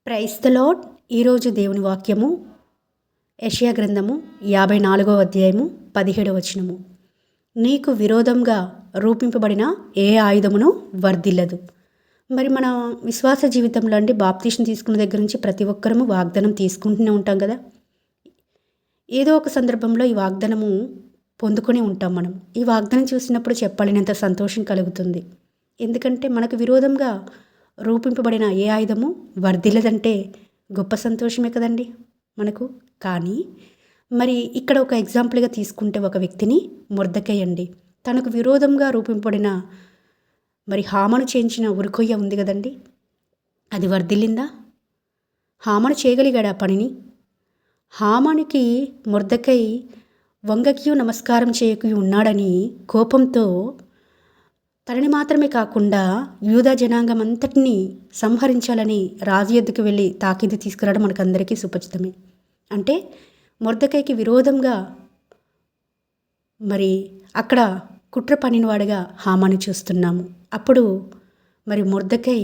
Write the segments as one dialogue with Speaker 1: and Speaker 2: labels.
Speaker 1: Praise the lord. ఈరోజు దేవుని వాక్యము యెషయా గ్రంథము 54వ అధ్యాయము 17వ వచనము. నీకు విరోధంగా రూపింపబడిన ఏ ఆయుధమును వర్ధిల్లదు. మరి మన విశ్వాస జీవితంలో అండి బాప్తీసం తీసుకున్న దగ్గర నుంచి ప్రతి ఒక్కరము వాగ్దానం తీసుకుంటూనే ఉంటాం కదా. ఏదో ఒక సందర్భంలో ఈ వాగ్దానము పొందుకొని ఉంటాం. మనం ఈ వాగ్దానం చూసినప్పుడు చెప్పలేనంత సంతోషం కలుగుతుంది. ఎందుకంటే మనకు విరోధంగా రూపింపబడిన ఏ ఆయుధము వర్ధిల్లదంటే గొప్ప సంతోషమే కదండి మనకు. కానీ మరి ఇక్కడ ఒక ఎగ్జాంపుల్గా తీసుకుంటే ఒక వ్యక్తిని మొర్దెకై అండి, తనకు విరోధంగా రూపింపబడిన మరి హామాను చేయించిన ఉరికొయ్య ఉంది కదండి, అది వర్ధిల్లిందా? హామాను చేయగలిగాడు ఆ పనిని? హామానికి మొర్దెకై వంగకియు నమస్కారం చేయకు ఉన్నాడని కోపంతో తనని మాత్రమే కాకుండా యూదా జనాంగం అంతటినీ సంహరించాలని రాజు ఎద్దుకు వెళ్ళి తాకీదు తీసుకురావడం మనకందరికీ సుపరిచితమే. అంటే మొర్దెకైకి విరోధంగా మరి అక్కడ కుట్ర పనినవాడుగా హామాని చూస్తున్నాము. అప్పుడు మరి మొర్దెకై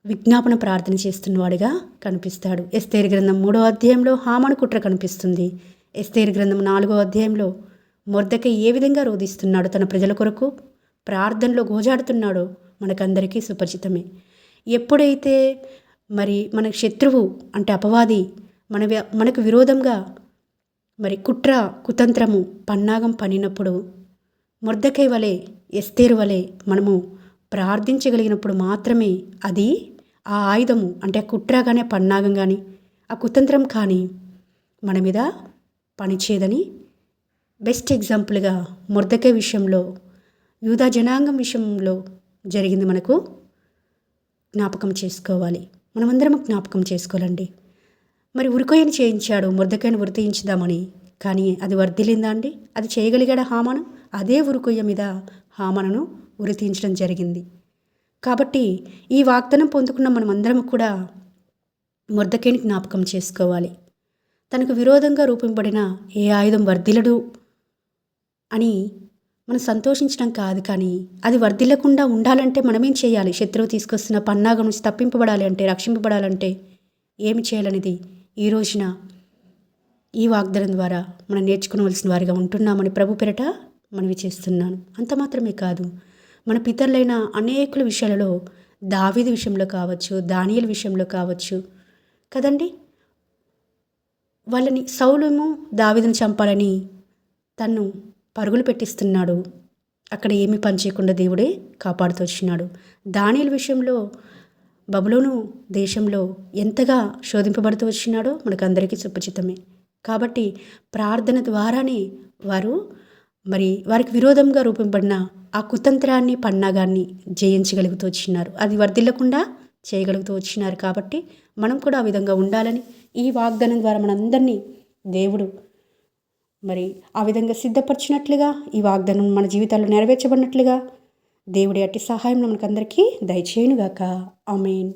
Speaker 1: విజ్ఞాపన ప్రార్థన చేస్తున్నవాడుగా కనిపిస్తాడు. ఎస్తేరు గ్రంథం 3వ అధ్యాయంలో హామాను కుట్ర కనిపిస్తుంది. ఎస్తేరు గ్రంథం 4వ అధ్యాయంలో మొర్దెకై ఏ విధంగా రోధిస్తున్నాడు, తన ప్రజల కొరకు ప్రార్థనలో గోజాడుతున్నాడో మనకందరికీ సుపరిచితమే. ఎప్పుడైతే మరి మన శత్రువు అంటే అపవాది మనకు విరోధంగా మరి కుట్ర కుతంత్రము పన్నాగం పనినప్పుడు మొర్దెకై వలె ఎస్తేరు వలె మనము ప్రార్థించగలిగినప్పుడు మాత్రమే అది ఆ ఆయుధము అంటే ఆ కుట్ర కానీ పన్నాగం కానీ ఆ కుతంత్రం కానీ మన మీద పనిచేయదని బెస్ట్ ఎగ్జాంపుల్గా మొర్దెకై విషయంలో యూదా జనాంగం విషయంలో జరిగింది మనకు జ్ఞాపకం చేసుకోవాలి. మనమందరం జ్ఞాపకం చేసుకోవాలండి. మరి ఉరికొయ్యను చేయించాడు మొర్దెకైని ఉరితీయించుదామని, కానీ అది వర్ధిల్లిందా అండి? అది చేయగలిగాడా హామాను? అదే ఉరికొయ్య మీద హామానును ఉరితీయించడం జరిగింది. కాబట్టి ఈ వాగ్దానం పొందుకున్న మనమందరం కూడా మొర్దెకైని జ్ఞాపకం చేసుకోవాలి. తనకు విరోధంగా రూపింపబడిన ఏ ఆయుధం వర్ధిల్లడు అని మనం సంతోషించడం కాదు, కానీ అది వర్ధిల్లకుండా ఉండాలంటే మనమేం చేయాలి? శత్రువు తీసుకొస్తున్న పన్నాగం నుంచి తప్పింపబడాలి అంటే, రక్షింపబడాలంటే ఏమి చేయాలనేది ఈ రోజున ఈ వాగ్దానం ద్వారా మనం నేర్చుకోవలసిన వారిగా ఉంటున్నామని ప్రభు పేరట మనవి చేస్తున్నాను. అంత మాత్రమే కాదు, మన పితరులైన అనేకుల విషయాలలో దావీదు విషయంలో కావచ్చు, దానియేలు విషయంలో కావచ్చు కదండి, వాళ్ళని సౌలును దావీదును చంపాలని తన్ను పరుగులు పెట్టిస్తున్నాడు. అక్కడ ఏమీ పని చేయకుండా దేవుడే కాపాడుతూ వచ్చినాడు. దానియేలు విషయంలో బబులోను దేశంలో ఎంతగా శోధింపబడుతూ వచ్చినాడో మనకందరికీ సుపరిచితమే. కాబట్టి ప్రార్థన ద్వారానే వారికి విరోధంగా రూపింపబడిన ఆ కుతంత్రాన్ని పన్నాగాన్ని జయించగలుగుతూ వచ్చినారు. అది వర్ధిల్లకుండా చేయగలుగుతూ వచ్చినారు. కాబట్టి మనం కూడా ఆ విధంగా ఉండాలని ఈ వాగ్దానం ద్వారా మనందరినీ దేవుడు మరి ఆ విధంగా సిద్ధపరిచినట్లుగా ఈ వాగ్దానం మన జీవితాల్లో నెరవేర్చబడినట్లుగా దేవుడి అట్టి సహాయం మనకందరికీ దయచేయునుగాక. ఆమేన్.